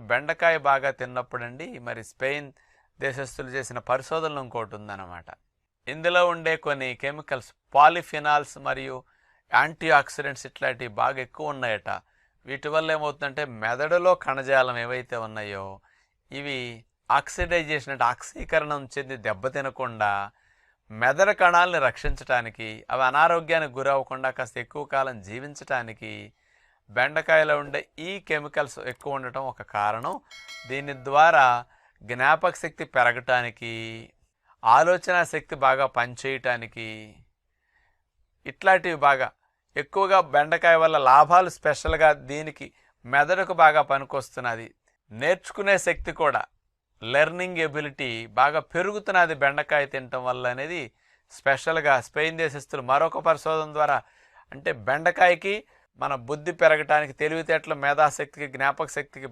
బెండకాయ బాగా తిన్నప్పుడండి మరి స్పెయిన్ దేశస్థులు చేసిన పరిశోధనలు ఇంకోటి ఉందన్నమాట. ఇందులో ఉండే కొన్ని కెమికల్స్ పాలిఫినాల్స్ మరియు యాంటీ ఆక్సిడెంట్స్ ఇట్లాంటివి బాగా ఎక్కువ ఉన్నాయట. వీటి వల్ల ఏమవుతుందంటే మెదడులో కణజాలం ఏవైతే ఉన్నాయో ఇవి ఆక్సిడైజేషన్ అంటే ఆక్సీకరణం చెంది దెబ్బతినకుండా మెదడు కణాలని రక్షించడానికి, అవి అనారోగ్యానికి గురవ్వకుండా కాస్త ఎక్కువ కాలం జీవించటానికి బెండకాయలో ఉండే ఈ కెమికల్స్ ఎక్కువ ఉండటం ఒక కారణం. దీని ద్వారా జ్ఞాపక శక్తి పెరగటానికి, ఆలోచన శక్తి బాగా పనిచేయటానికి ఇట్లాంటివి బాగా ఎక్కువగా బెండకాయ వల్ల లాభాలు స్పెషల్గా దీనికి మెదడుకు బాగా పనికొస్తున్నది. నేర్చుకునే శక్తి కూడా లెర్నింగ్ ఎబిలిటీ బాగా పెరుగుతున్నది బెండకాయ తినటం వల్ల అనేది స్పెషల్గా స్పెయిన్ దేశస్తులు మరొక పరిశోధన ద్వారా అంటే బెండకాయకి మన బుద్ధి పెరగటానికి, తెలివితేటలు, మేధాశక్తికి, జ్ఞాపక శక్తికి